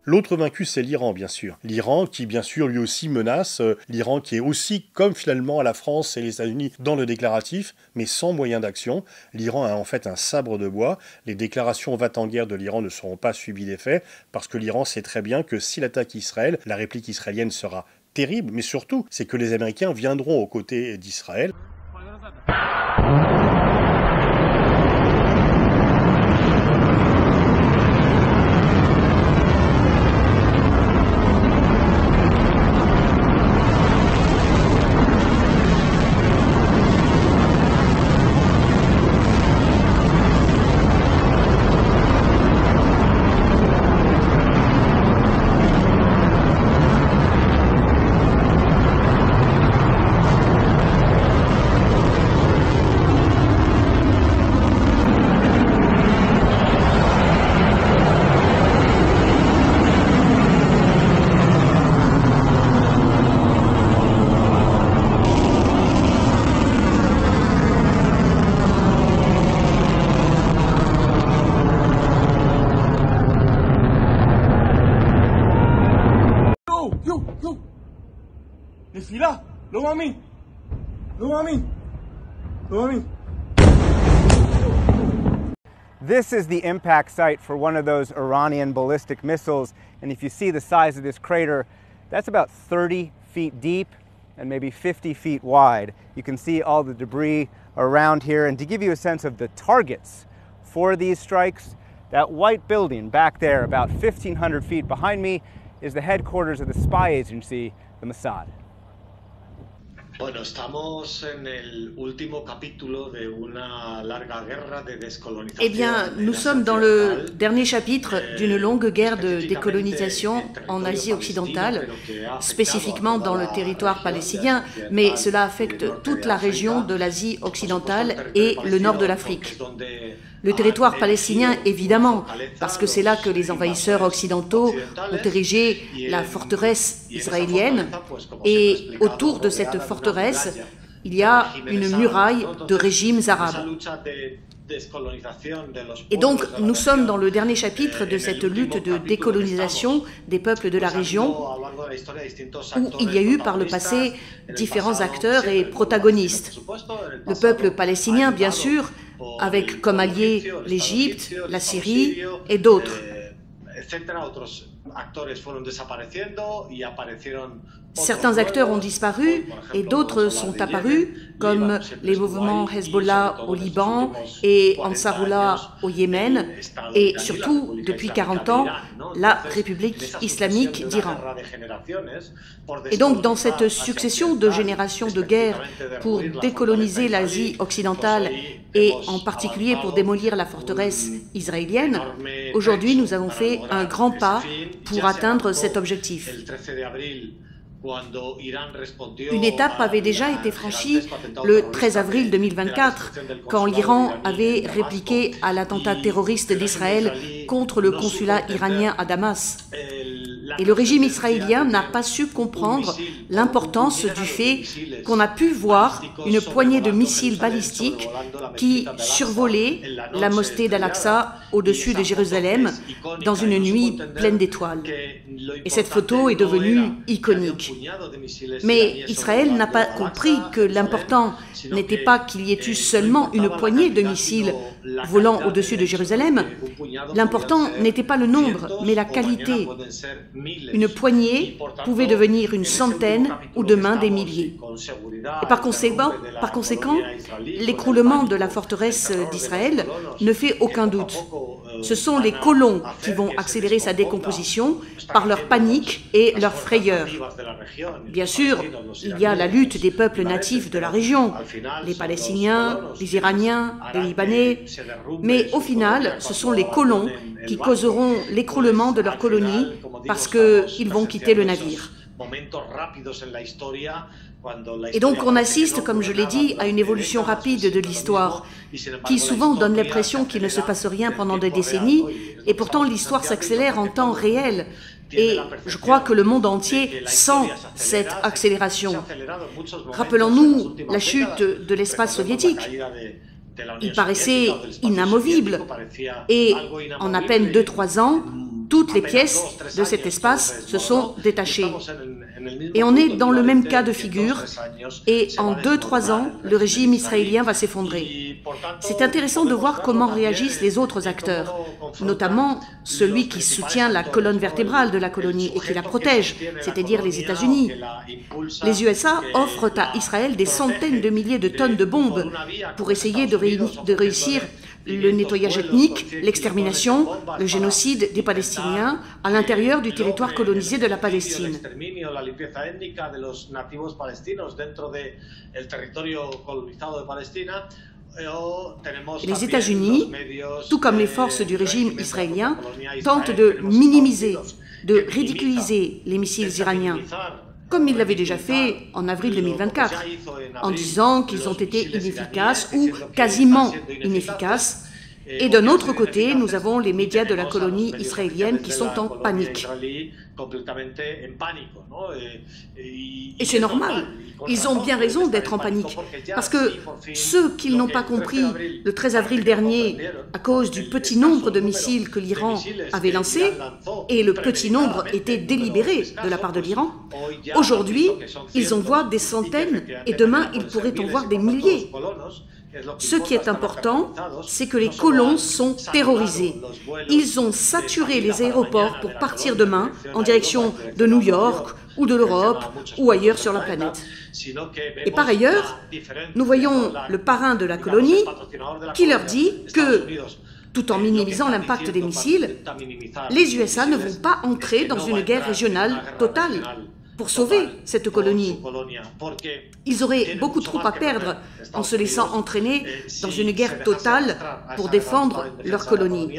L'autre vaincu, c'est l'Iran, bien sûr. L'Iran qui, bien sûr, lui aussi menace. L'Iran qui est aussi, comme finalement à la France et les États-Unis, dans le déclaratif, mais sans moyen d'action. L'Iran a en fait un sabre de bois. Les déclarations va-t-en-guerre de l'Iran ne seront pas suivies d'effet, parce que l'Iran sait très bien que s'il attaque Israël, la réplique israélienne sera terrible, mais surtout, c'est que les Américains viendront aux côtés d'Israël. This is the impact site for one of those Iranian ballistic missiles, and if you see the size of this crater, that's about 30 feet deep and maybe 50 feet wide. You can see all the debris around here, and to give you a sense of the targets for these strikes, that white building back there, about 1,500 feet behind me, is the headquarters of the spy agency, the Mossad. Bueno, estamos en el último capítulo de una larga guerra de descolonización. Eh bien, nous sommes dans le dernier chapitre d'une longue guerre de décolonisation en Asie occidentale, spécifiquement dans le territoire palestinien, mais cela affecte toute la région de l'Asie occidentale et le nord de l'Afrique. Le territoire palestinien, évidemment, parce que c'est là que les envahisseurs occidentaux ont érigé la forteresse israélienne, et autour de cette forteresse, il y a une muraille de régimes arabes. Et donc, nous sommes dans le dernier chapitre de cette lutte de décolonisation des peuples de la région, où il y a eu par le passé différents acteurs et protagonistes. Le peuple palestinien, bien sûr, avec comme alliés l'Égypte, la Syrie et d'autres. Certains acteurs ont disparu et d'autres sont apparus, comme les mouvements Hezbollah au Liban et Ansarullah au Yémen, et surtout, depuis 40 ans, la République islamique d'Iran. Et donc, dans cette succession de générations de guerres pour décoloniser l'Asie occidentale et en particulier pour démolir la forteresse israélienne, aujourd'hui, nous avons fait un grand pas pour atteindre cet objectif. Une étape avait déjà été franchie le 13 avril 2024, quand l'Iran avait répliqué à l'attentat terroriste d'Israël contre le consulat iranien à Damas. Et le régime israélien n'a pas su comprendre l'importance du fait qu'on a pu voir une poignée de missiles balistiques qui survolaient la mosquée d'Al-Aqsa au-dessus de Jérusalem dans une nuit pleine d'étoiles. Et cette photo est devenue iconique. Mais Israël n'a pas compris que l'important n'était pas qu'il y ait eu seulement une poignée de missiles volant au-dessus de Jérusalem. L'important n'était pas le nombre, mais la qualité. Une poignée pouvait devenir une centaine ou demain des milliers. Et par conséquent, l'écroulement de la forteresse d'Israël ne fait aucun doute. Ce sont les colons qui vont accélérer sa décomposition par leur panique et leur frayeur. Bien sûr, il y a la lutte des peuples natifs de la région, les Palestiniens, les Iraniens, les Libanais, mais au final, ce sont les colons qui causeront l'écroulement de leur colonie parce qu'ils vont quitter le navire. Et donc on assiste, comme je l'ai dit, à une évolution rapide de l'histoire, qui souvent donne l'impression qu'il ne se passe rien pendant des décennies, et pourtant l'histoire s'accélère en temps réel. Et je crois que le monde entier sent cette accélération. Rappelons-nous la chute de l'espace soviétique. Il paraissait inamovible, et en à peine 2-3 ans, toutes les pièces de cet espace se sont détachées. Et on est dans le même cas de figure, et en 2-3 ans, le régime israélien va s'effondrer. C'est intéressant de voir comment réagissent les autres acteurs, notamment celui qui soutient la colonne vertébrale de la colonie et qui la protège, c'est-à-dire les États-Unis. Les USA offrent à Israël des centaines de milliers de tonnes de bombes pour essayer de réussir le nettoyage ethnique, l'extermination, le génocide des Palestiniens à l'intérieur du territoire colonisé de la Palestine. Les États-Unis, tout comme les forces du régime israélien, tentent de minimiser, de ridiculiser les missiles iraniens, comme ils l'avaient déjà fait en avril 2024, en disant qu'ils ont été inefficaces ou quasiment inefficaces. Et d'un autre côté, nous avons les médias de la colonie israélienne qui sont en panique. Et c'est normal, ils ont bien raison d'être en panique, parce que ceux qui n'ont pas compris le 13 avril dernier, à cause du petit nombre de missiles que l'Iran avait lancés, et le petit nombre était délibéré de la part de l'Iran, aujourd'hui, ils en voient des centaines, et demain, ils pourraient en voir des milliers. Ce qui est important, c'est que les colons sont terrorisés. Ils ont saturé les aéroports pour partir demain en direction de New York ou de l'Europe ou ailleurs sur la planète. Et par ailleurs, nous voyons le parrain de la colonie qui leur dit que, tout en minimisant l'impact des missiles, les USA ne vont pas entrer dans une guerre régionale totale pour sauver cette colonie. Ils auraient beaucoup trop à perdre en se laissant entraîner dans une guerre totale pour défendre leur colonie.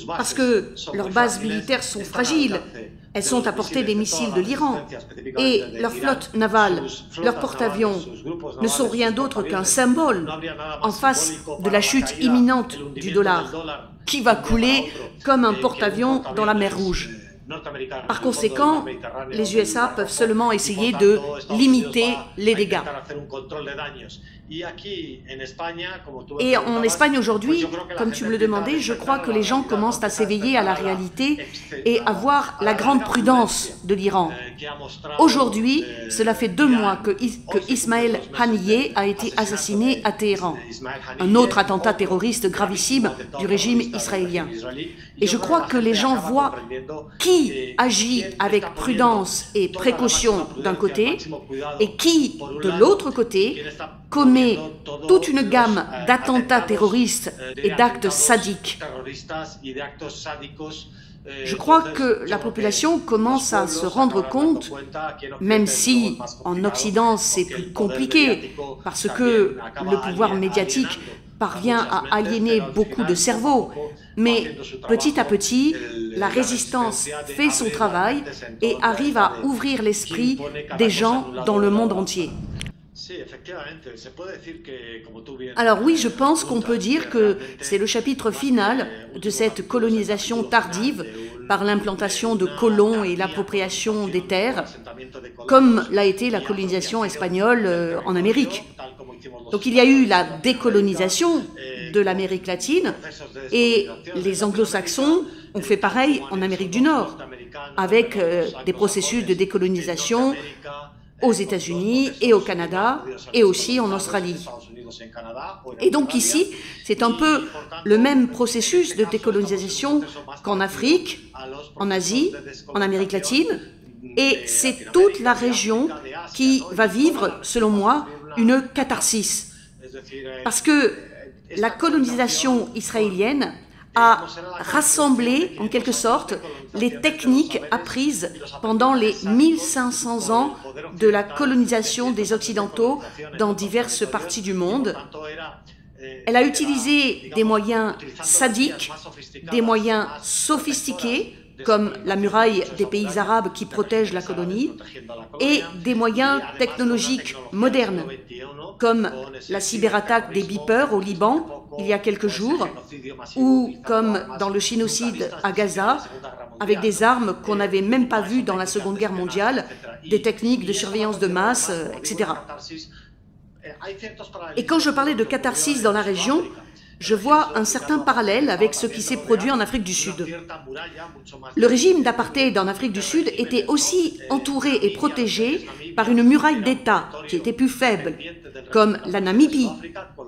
Parce que leurs bases militaires sont fragiles, elles sont à portée des missiles de l'Iran, et leur flotte navale, leurs porte-avions ne sont rien d'autre qu'un symbole en face de la chute imminente du dollar, qui va couler comme un porte-avions dans la mer Rouge. Par conséquent, les USA peuvent seulement essayer de limiter les dégâts. Et en Espagne aujourd'hui, comme tu me le demandais, je crois que les gens commencent à s'éveiller à la réalité et à voir la grande prudence de l'Iran. Aujourd'hui, cela fait 2 mois que Ismaël Haniyeh a été assassiné à Téhéran, un autre attentat terroriste gravissime du régime israélien. Et je crois que les gens voient qui agit avec prudence et précaution d'un côté et qui, de l'autre côté, commet toute une gamme d'attentats terroristes et d'actes sadiques. Je crois que la population commence à se rendre compte, même si en Occident c'est plus compliqué, parce que le pouvoir médiatique parvient à aliéner beaucoup de cerveaux, mais petit à petit, la résistance fait son travail et arrive à ouvrir l'esprit des gens dans le monde entier. Alors oui, je pense qu'on peut dire que c'est le chapitre final de cette colonisation tardive par l'implantation de colons et l'appropriation des terres, comme l'a été la colonisation espagnole en Amérique. Donc il y a eu la décolonisation de l'Amérique latine et les anglo-saxons ont fait pareil en Amérique du Nord, avec des processus de décolonisation aux États-Unis et au Canada et aussi en Australie. Et donc ici, c'est un peu le même processus de décolonisation qu'en Afrique, en Asie, en Amérique latine, et c'est toute la région qui va vivre, selon moi, une catharsis. Parce que la colonisation israélienne a rassemblé, en quelque sorte, les techniques apprises pendant les 1500 ans de la colonisation des Occidentaux dans diverses parties du monde. Elle a utilisé des moyens sadiques, des moyens sophistiqués, comme la muraille des pays arabes qui protège la colonie, et des moyens technologiques modernes, comme la cyberattaque des beepers au Liban il y a quelques jours, ou comme dans le génocide à Gaza, avec des armes qu'on n'avait même pas vues dans la Seconde Guerre mondiale, des techniques de surveillance de masse, etc. Et quand je parlais de catharsis dans la région, je vois un certain parallèle avec ce qui s'est produit en Afrique du Sud. Le régime d'apartheid en Afrique du Sud était aussi entouré et protégé par une muraille d'État qui était plus faible, comme la Namibie,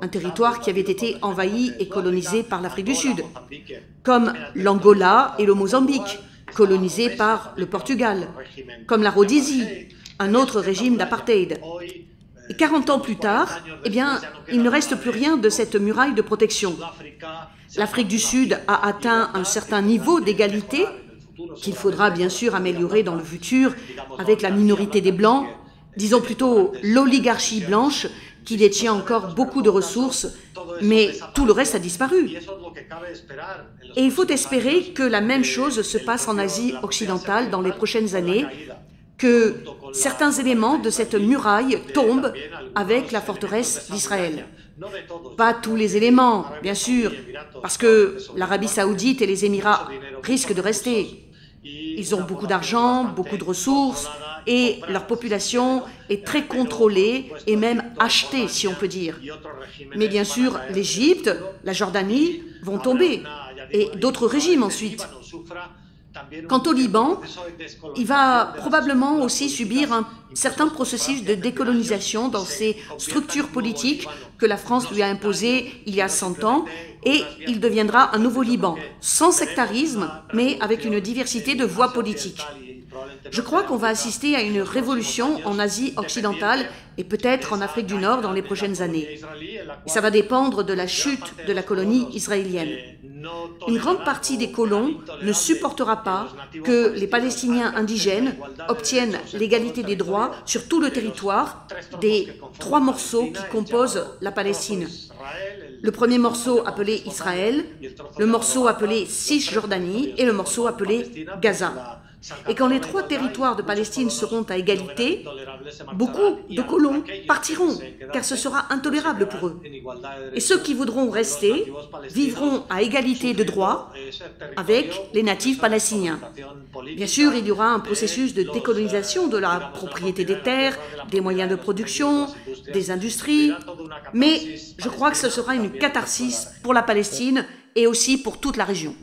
un territoire qui avait été envahi et colonisé par l'Afrique du Sud, comme l'Angola et le Mozambique, colonisés par le Portugal, comme la Rhodésie, un autre régime d'apartheid. Et 40 ans plus tard, eh bien, il ne reste plus rien de cette muraille de protection. L'Afrique du Sud a atteint un certain niveau d'égalité, qu'il faudra bien sûr améliorer dans le futur avec la minorité des Blancs, disons plutôt l'oligarchie blanche, qui détient encore beaucoup de ressources, mais tout le reste a disparu. Et il faut espérer que la même chose se passe en Asie occidentale dans les prochaines années, que certains éléments de cette muraille tombent avec la forteresse d'Israël. Pas tous les éléments, bien sûr, parce que l'Arabie saoudite et les Émirats risquent de rester. Ils ont beaucoup d'argent, beaucoup de ressources, et leur population est très contrôlée et même achetée, si on peut dire. Mais bien sûr, l'Égypte, la Jordanie vont tomber, et d'autres régimes ensuite. Quant au Liban, il va probablement aussi subir un certain processus de décolonisation dans ses structures politiques que la France lui a imposées il y a 100 ans, et il deviendra un nouveau Liban, sans sectarisme, mais avec une diversité de voies politiques. Je crois qu'on va assister à une révolution en Asie occidentale et peut-être en Afrique du Nord dans les prochaines années. Et ça va dépendre de la chute de la colonie israélienne. Une grande partie des colons ne supportera pas que les Palestiniens indigènes obtiennent l'égalité des droits sur tout le territoire des 3 morceaux qui composent la Palestine. Le premier morceau appelé Israël, le morceau appelé Cisjordanie et le morceau appelé Gaza. Et quand les 3 territoires de Palestine seront à égalité, beaucoup de colons partiront, car ce sera intolérable pour eux. Et ceux qui voudront rester vivront à égalité de droits avec les natifs palestiniens. Bien sûr, il y aura un processus de décolonisation de la propriété des terres, des moyens de production, des industries, mais je crois que ce sera une catharsis pour la Palestine et aussi pour toute la région.